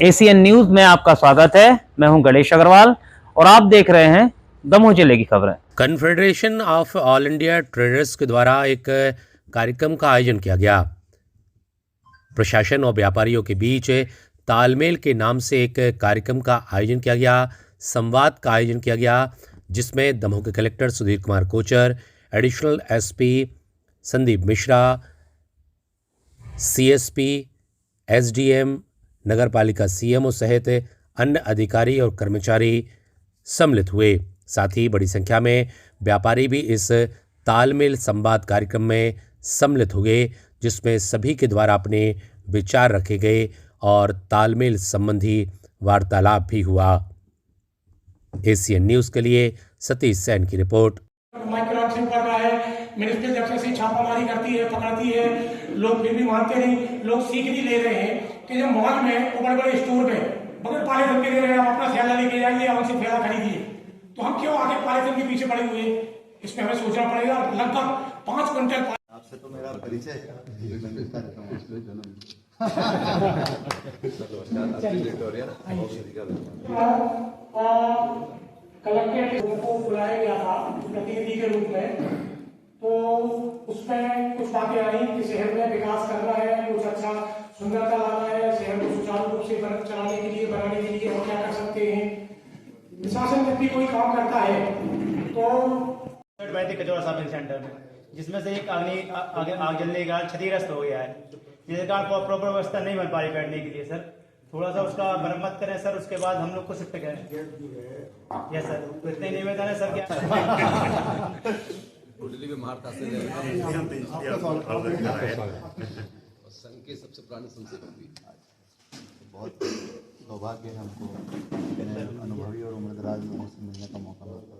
ACN news में आपका स्वागत है। मैं हूं गणेश अग्रवाल और आप देख रहे हैं दमोह जिले की खबरें। Confederation of All India traders के द्वारा एक कार्यक्रम का आयोजन किया गया। प्रशासन और व्यापारियों के बीच तालमेल के नाम से एक कार्यक्रम का आयोजन किया गया, संवाद का आयोजन किया गया, जिसमें दमोह के collector Sudhir Kumar Kochar, additional SP Sandeep Mishra, CSP, SDM, नगरपालिका सीएमओ सहित अन्य अधिकारी और कर्मचारी सम्मिलित हुए। साथ ही बड़ी संख्या में व्यापारी भी इस तालमेल संवाद कार्यक्रम में सम्मिलित हुए, जिसमें सभी के द्वारा अपने विचार रखे गए और तालमेल संबंधी वार्तालाप भी हुआ। एसीएन न्यूज़ के लिए सतीश सैन की रिपोर्ट। माइक्रोन पड़ रहा है, मिनिस्ट्री जब से छापामारी करती है, पकड़ती है, लोग फिर भी मानते नहीं। लोग सीख नहीं ले रहे हैं कि जब मॉल में बड़े बड़े स्टोर में बगैर पॉलीथिन के दे रहे हैं, आप अपना थैला लेके जाइए और उनसे थैला खरीदिए, तो हम क्यों आगे पॉलीथिन के पीछे पड़े हुए? इस पर हमें सोचना पड़ेगा। लगभग 5 क्विंटल आपसे तो मेरा परिचय है। कलेक्टेड को बुलाया गया था प्रतिनिधि के रूप में, तो उसमें कुछ बातें आई कि शहर में विकास करना है, कुछ अच्छा सुंदरता लाना है, शहर को सुचारू रूप से चलाने के लिए, बनाने के लिए हम क्या कर सकते हैं। प्रशासन जब भी कोई काम करता है तो कचौड़ा शॉपिंग सेंटर में, जिसमें से एक आग जलने के कारण क्षतिग्रस्त हो गया है, जिसके कारण प्रॉपर व्यवस्था नहीं बन पा रही बैठने के लिए। सर थोड़ा सा उसका मरम्मत करें सर, उसके बाद हम लोग को शिफ्ट करें। यस सर, तो इतने निवेदन है सर। क्या संघ के सबसे पुराने संसद भी बहुत सौभाग्य है हमको अनुभवी और उम्रदराज लोगों से मिलने का मौका मिलता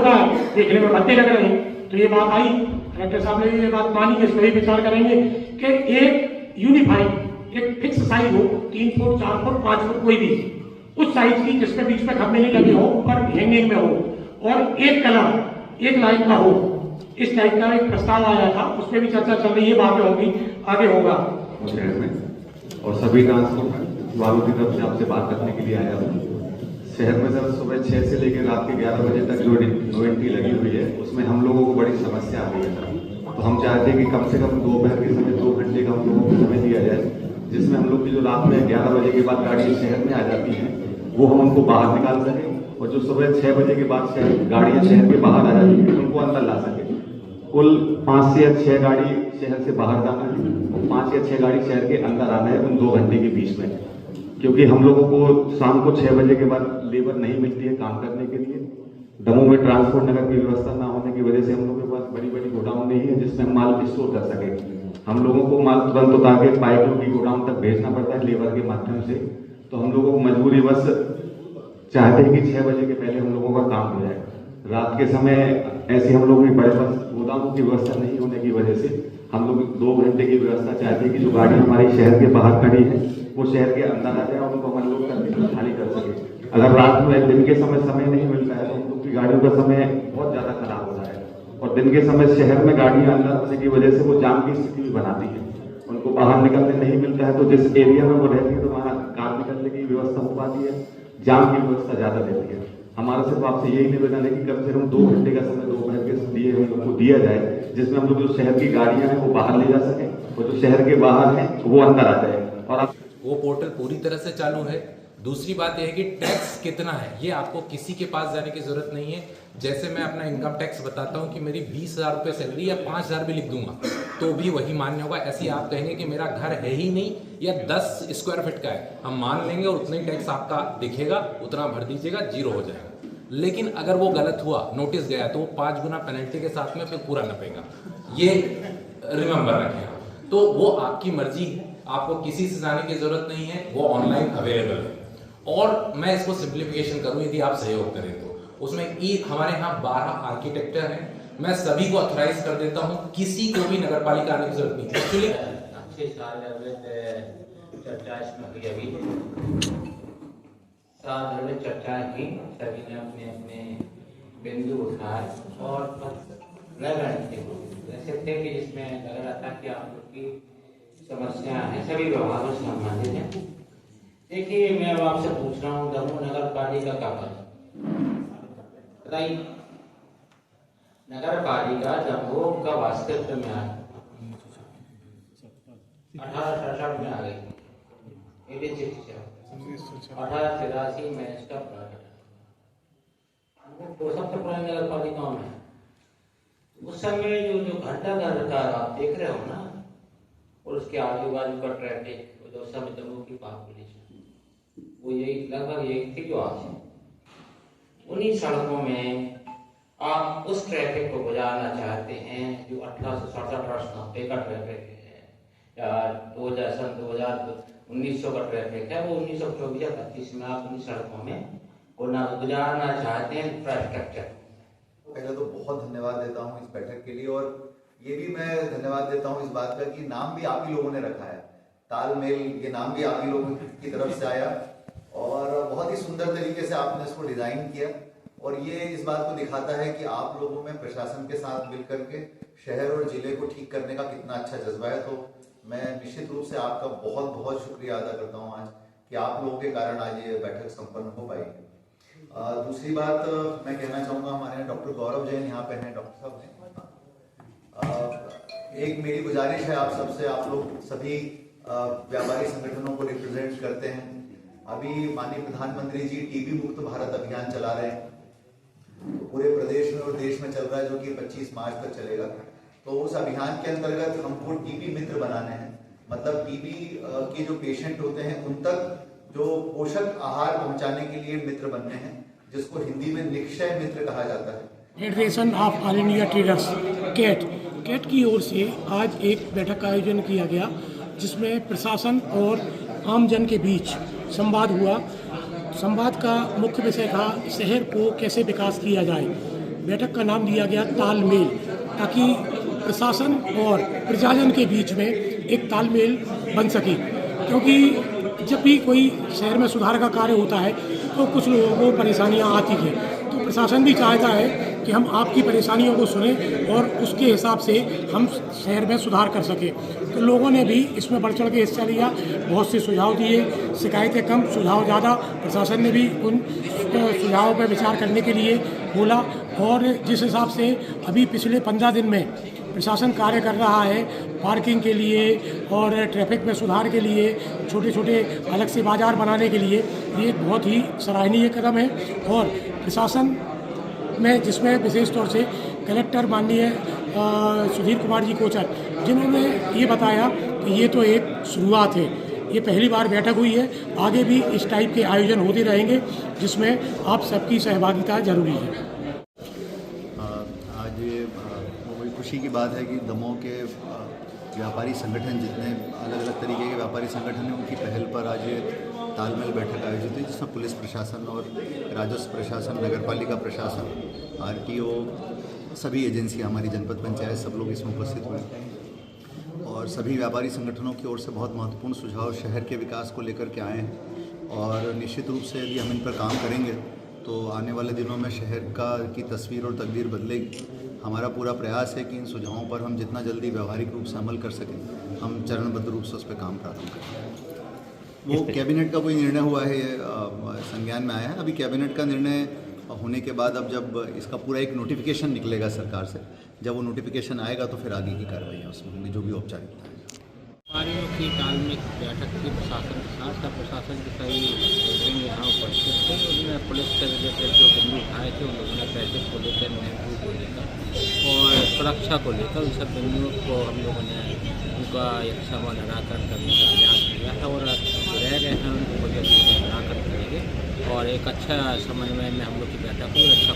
है। देखने में भद्दे लग रहे हैं, तो ये बात आई, कलेक्टर साहब ने ये बात मानी कि इस पर विचार करेंगे कि एक यूनिफाइड एक फिक्स साइज हो, 3 फुट 4 फुट 5 फुट कोई भी उस साइज की, जिसमें बीच में खंभे नहीं लगे हो, ऊपर हैंगिंग में हो और एक कलर एक लाइन का हो। इस टाइप का एक प्रस्ताव आया था, उस पर भी चर्चा चल रही है, बातें होगी, आगे होगा। शहर में और सभी ट्रांसपोर्ट वालों की तरफ से आपसे बात करने के लिए आया हूँ। शहर में सर सुबह 6 से लेकर रात के 11 बजे तक जो नो एंट्री लगी हुई है, उसमें हम लोगों को बड़ी समस्या आ रही है सर। तो हम चाहते हैं कि कम से कम दोपहर के समय 2 घंटे का हम लोगों को समय दिया जाए, जिसमें हम लोग की जो रात में 11 बजे के बाद गाड़ी शहर में आ जाती हैं वो हम उनको बाहर निकाल सकें, और जो सुबह 6 बजे के बाद गाड़ियाँ शहर के बाहर आ जाती हैं उनको अंदर ला सकें। कुल 5 से 6 गाड़ी शहर से बाहर जाना है और 5 या 6 गाड़ी शहर के अंदर आना है उन 2 घंटे के बीच में, क्योंकि हम लोगों को शाम को 6 बजे के बाद लेबर नहीं मिलती है काम करने के लिए। दमोह में ट्रांसपोर्ट नगर की व्यवस्था ना होने की वजह से हम लोगों के पास बड़ी बड़ी गोडाउन नहीं है जिसमें हम माल स्टोर कर सके। हम लोगों को माल तुरंत उतार के पाइपों की गोडाउन तक भेजना पड़ता है लेबर के माध्यम से। तो हम लोगों को मजबूरी बस चाहते हैं कि 6 बजे के पहले हम लोगों का काम हो जाए। रात के समय ऐसे हम लोग बड़े बस गोदामों की व्यवस्था नहीं होने की वजह से हम लोग 2 घंटे की व्यवस्था चाहते हैं कि जो गाड़ी हमारी शहर के बाहर खड़ी है वो शहर के अंदर आ जाए और उनको हम लोग करके खाली कर सके। अगर रात में दिन के समय नहीं मिलता है तो हम लोग की गाड़ियों का समय बहुत ज़्यादा खराब होता है, और दिन के समय शहर में गाड़ियाँ अंदर होने की वजह से वो जाम की स्थिति भी बनाती है, उनको बाहर निकलने नहीं मिलता है। तो जिस एरिया में वो रहती है तो वहाँ कार निकलने की व्यवस्था हो पाती है, जाम की व्यवस्था ज़्यादा रहती है। हमारा सिर्फ आपसे यही निवेदन है कि कम से कम 2 घंटे का समय दोपहर के लिए हम लोग को दिया जाए, जिसमें हम लोग जो शहर की गाड़ियां हैं वो बाहर ले जा सकें और जो शहर के बाहर हैं वो अंदर आ जाए। और आप वो पोर्टल पूरी तरह से चालू है। दूसरी बात यह है कि टैक्स कितना है ये आपको किसी के पास जाने की जरूरत नहीं है। जैसे मैं अपना इनकम टैक्स बताता हूँ कि मेरी 20,000 रुपये सैलरी या 5,000 भी लिख दूंगा तो भी वही मान्य होगा। ऐसे आप कहेंगे कि मेरा घर है ही नहीं या 10 स्क्वायर फीट का है, हम मान लेंगे और उतना ही टैक्स आपका दिखेगा, उतना भर दीजिएगा, 0 हो जाएगा। लेकिन अगर वो गलत हुआ, नोटिस गया, तो वो 5 गुना पेनल्टी के साथ में फिर पूरा नपेगा। ये रिमेंबर रखें। तो वो आपकी मर्जी है, आपको किसी से जाने की जरूरत नहीं है, वो ऑनलाइन अवेलेबल है। और मैं इसको सिंप्लीफिकेशन करूं यदि आप सहयोग करें तो उसमें हमारे यहाँ 12 आर्किटेक्चर हैं, मैं सभी को ऑथराइज कर देता हूं, किसी को भी नगर पालिका आने की जरूरत नहीं। एक्चुअली अच्छे चर्चा इसमें हुई, अभी चर्चा की, सभी ने अपने अपने बिंदु उठाए और लग रहे थे, ऐसे थे कि जिसमें लग रहा था कि आप लोग की समस्याएं हैं, सभी विभागों से संबंधित हैं। देखिए, मैं अब आपसे पूछ रहा हूँ, दमोह नगर पालिका का पद बताइए। नगर पालिका दमोह का वास्तव में आया 1867 में आ गई, 1883 में इसका प्रारंभ। तो सबसे पुरानी नगर पालिकाओं में उस समय जो घंटा घर का आप देख रहे हो ना, और उसके आजू बाजू का ट्रैफिक, जो सब दमोह की पॉपुलेशन, वो यही लगभग यही थी जो आज है। उन्हीं सड़कों में आप उस ट्रैफिक को गुजारना चाहते हैं जो 1867-1890 का ट्रैफिक है, या 1900 का ट्रैफिक है, वो 1924-25 में आप उन सड़कों में गुजारना चाहते हैं इंफ्रास्ट्रक्चर। पहले तो बहुत धन्यवाद देता हूँ इस बैठक के लिए, और ये भी मैं धन्यवाद देता हूँ इस बात का कि नाम भी आप ही लोगों ने रखा है, तालमेल, ये नाम भी आप ही लोगों की तरफ से आया, और बहुत ही सुंदर तरीके से आपने इसको डिजाइन किया। और ये इस बात को दिखाता है कि आप लोगों में प्रशासन के साथ मिलकर के शहर और जिले को ठीक करने का कितना अच्छा जज्बा है। तो मैं निश्चित रूप से आपका बहुत बहुत शुक्रिया अदा करता हूँ आज कि आप लोगों के कारण आज ये बैठक संपन्न हो पाई। दूसरी बात मैं कहना चाहूँगा, हमारे डॉक्टर गौरव जैन यहाँ पे हैं, डॉक्टर साहब हैं। एक मेरी गुजारिश है आप सबसे, आप लोग सभी व्यापारी संगठनों को रिप्रेजेंट करते हैं। अभी माननीय प्रधानमंत्री जी टीबी मुक्त भारत अभियान चला रहे हैं, तो पूरे प्रदेश में और देश में चल रहा है, जो कि 25 मार्च तक चलेगा। तो उस अभियान के अंतर्गत हमको टीबी मित्र बनाने हैं, मतलब टीबी के जो पेशेंट होते हैं उन तक जो पोषक आहार पहुंचाने के लिए मित्र बनने हैं, जिसको हिंदी में निक्षय मित्र कहा जाता है। Federation of All India Traders CAT की ओर से आज एक बैठक का आयोजन किया गया, जिसमें प्रशासन और आमजन के बीच संवाद हुआ। संवाद का मुख्य विषय था शहर को कैसे विकास किया जाए। बैठक का नाम दिया गया तालमेल, ताकि प्रशासन और प्रजाजन के बीच में एक तालमेल बन सके। क्योंकि जब भी कोई शहर में सुधार का कार्य होता है तो कुछ लोगों को परेशानियां आती हैं, तो प्रशासन भी चाहता है कि हम आपकी परेशानियों को सुनें और उसके हिसाब से हम शहर में सुधार कर सकें। तो लोगों ने भी इसमें बढ़ चढ़ के हिस्सा लिया, बहुत से सुझाव दिए, शिकायतें कम सुझाव ज़्यादा। प्रशासन ने भी उन सुझावों पर विचार करने के लिए बोला, और जिस हिसाब से अभी पिछले 15 दिन में प्रशासन कार्य कर रहा है पार्किंग के लिए और ट्रैफिक में सुधार के लिए, छोटे छोटे अलग से बाज़ार बनाने के लिए, ये एक बहुत ही सराहनीय कदम है। और प्रशासन में जिसमें विशेष तौर से कलेक्टर माननीय सुधीर कुमार जी कोचर, जिन्होंने ये बताया कि ये तो एक शुरुआत है, ये पहली बार बैठक हुई है, आगे भी इस टाइप के आयोजन होते रहेंगे, जिसमें आप सबकी सहभागिता जरूरी है। आज खुशी की बात है कि दमोह के व्यापारी संगठन, जितने अलग अलग तरीके के व्यापारी संगठन हैं, उनकी पहल पर आज ये तालमेल बैठक आयोजित हुई, जिसमें पुलिस प्रशासन और राजस्व प्रशासन, नगरपालिका प्रशासन, आरटीओ, सभी एजेंसियां, हमारी जनपद पंचायत, सब लोग इसमें उपस्थित हुए। और सभी व्यापारी संगठनों की ओर से बहुत महत्वपूर्ण सुझाव शहर के विकास को लेकर के आए हैं, और निश्चित रूप से यदि हम इन पर काम करेंगे तो आने वाले दिनों में शहर की तस्वीर और तकदीर बदलेगी। हमारा पूरा प्रयास है कि इन सुझावों पर हम जितना जल्दी व्यवहारिक रूप से अमल कर सकें, हम चरणबद्ध रूप से उस पर काम प्रारंभ करें। वो कैबिनेट का कोई निर्णय हुआ है, संज्ञान में आया है। अभी कैबिनेट का निर्णय होने के बाद अब जब इसका पूरा एक नोटिफिकेशन निकलेगा सरकार से, जब वो नोटिफिकेशन आएगा तो फिर आगे की कार्रवाई उसमें होंगी, जो भी औपचारिकता है। व्यापारियों की तालमेल बैठक की प्रशासन के साथ, सब प्रशासन के सही यहाँ उपस्थित थे। उन्होंने पुलिस से रिलेटेड जो बिंदु उठाए थे, उन लोगों ने ट्रैफिक को लेकर, नेहरू को लेकर और सुरक्षा को लेकर, उन सब बिंदुओं को हम लोगों ने उनका एक समान निराकरण करने का प्रयास किया है, और रह गए हैं उनको निराकरण करेंगे, और एक अच्छा समन्वय में हम लोग की बैठक हुई, अच्छा